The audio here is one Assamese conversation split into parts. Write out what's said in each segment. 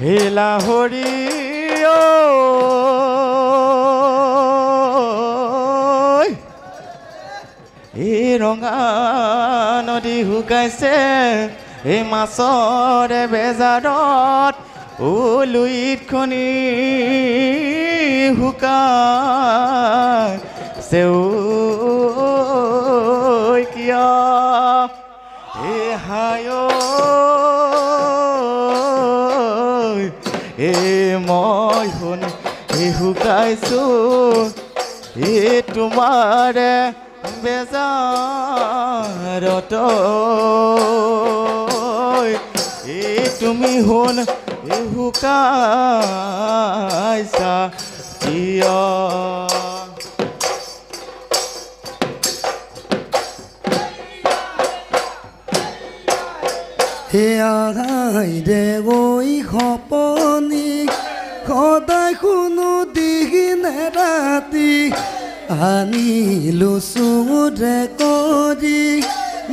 লাহৰি এই ৰঙা নদী শুকাইছে এই মাছৰে বেজাৰত লুইত খনি শুকাইছে কিয় এই হায় মই শুনি শুকাইছোঁ তোমাৰে বেজাৰত তুমি শুন শুকাইছা কিয় দে গৈ সপনি সদায় শুনো দিনে ৰাতি আনিলো চুৰে কৰি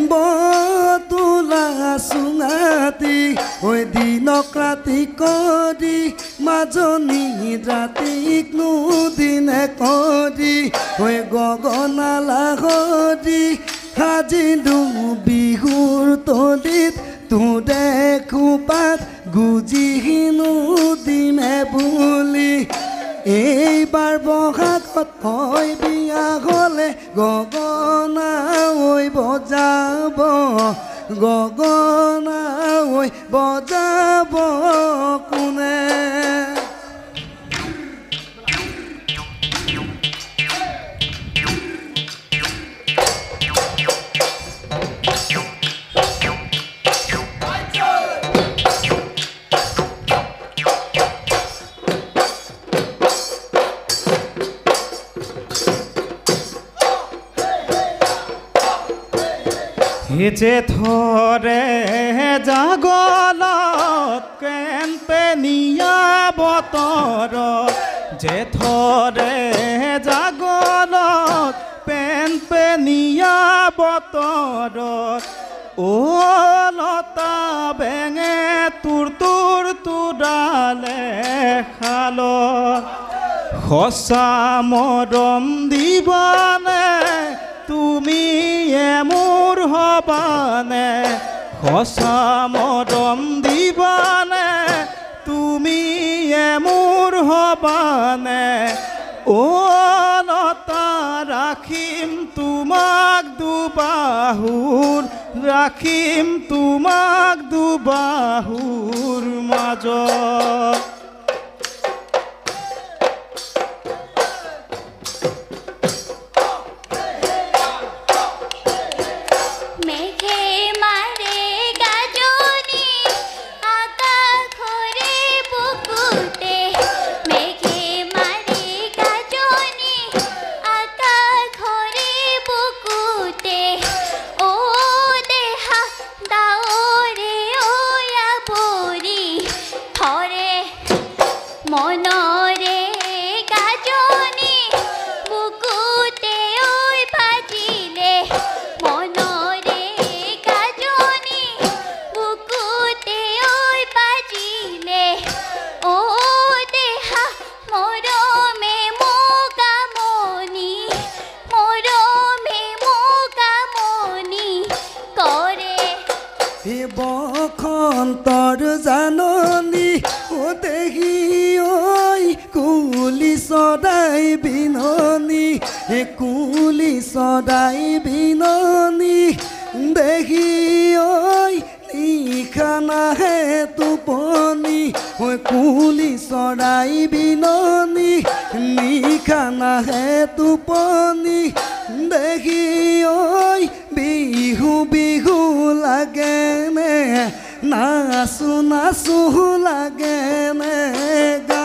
বতুলা চুঙাতি ঐ দিনক ৰাতি কৰি মাজনী ৰাতিক নুদিনে কৰি ঐ গগনালা কৰি সাজিলো বিহুৰ তলিত দেখো পাত গুজিনো দিমে বুলি এইবাৰ বহাগত হয় বিয়া হ'লে গগনা ঐ বজাব গগনা ঐ বজাব কোনে জেঠৰে জাগলত কেম্পেনিয়া বতৰত জেঠৰে জাগলত পেম্পেনিয়া বতৰত লতা বেঙে তোৰালে খালত সঁচা মৰম দিবানে তুমি মোৰ হবানে সঁচা মৰম দিবানে তুমি মোৰ হবানে লতা ৰাখিম তোমাক দুবাহুৰ ৰাখিম তোমাক দুবাহুৰ মাজত বসন্তৰ জাননী দেখি ঐ কুলি চৰাই বিননি কুলি চৰাই বিননি দেখি ঐ নিশা নাহে টোপনি কুলি চৰাই বিননি নিশা নাহে টোপনি দেখি ঐ বিহু বিহু লাগে নে নাচো নাচো লাগে নে গা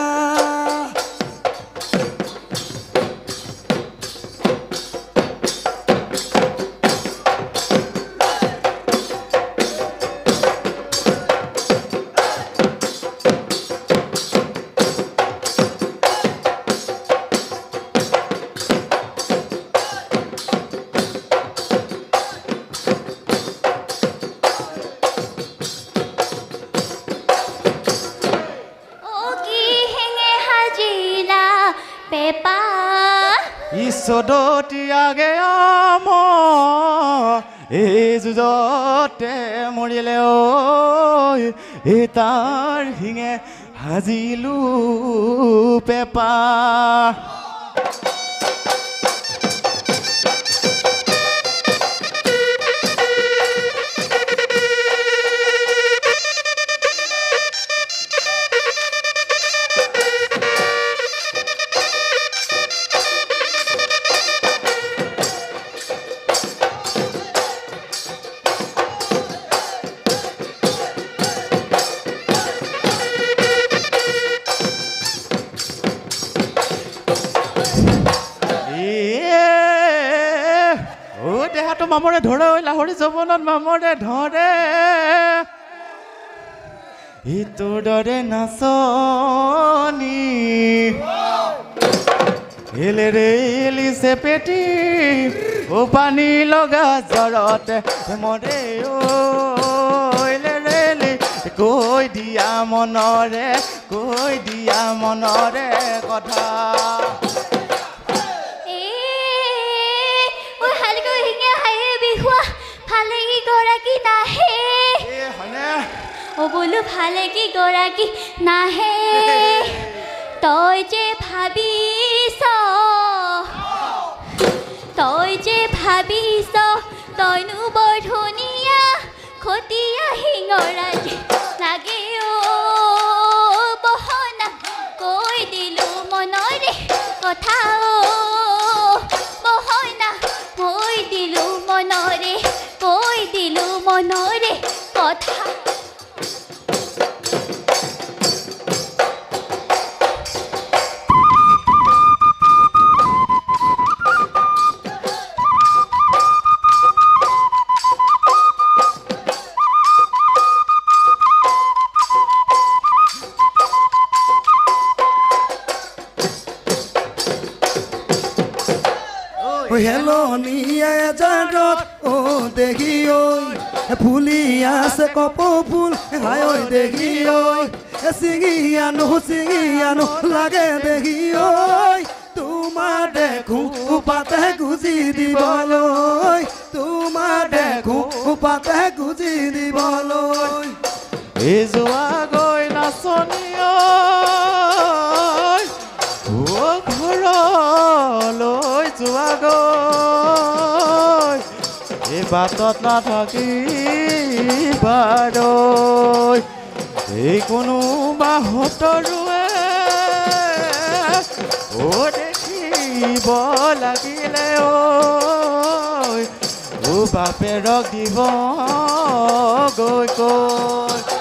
পেপা ঈশ্বৰতি আগে আম এই যুঁজতে মৰিলে ঐ এই তাৰ শিঙে সাজিলো পেপা দেহাটো মামৰে ধৰে ঐ লাহৰি জৱনত মামৰে ধৰে ইটোৰ দৰে নাচনি এলেৰে এলিছে পেটি ও পানী লগা জ্বৰতে মৰে ঐলেৰে কৈ দিয়া মনৰে কথা ভালে কি গৰাকী নাহে ও বোলো ভালে কি গৰাকী নাহে তই যে ভাবিছ তইনো বৰ ধুনীয়া খতিয়া শিঙৰা লাগে অ বহনা কৈ দিলো মনৰে কথা বহনা কৈ দিলো মনৰে কথা হেলনীয়া জাগত ও দেখি ঐ ফুলি আছে কপ ফুল হাই ঐ দেখি ঐ চিঙি আনো লাগে দেখি ঐ তোমাৰ দেখো পাতে গুজি দিবলৈ এই যোৱা গৈ নাচনি ঘৰলৈ যোৱা গৈ এই বাটত নাথাকিবাৰৈ এই কোনোবা হতৰুৱে ও দেখিব লাগিলে ঐ ও বাপেৰক দিব গৈ কৈ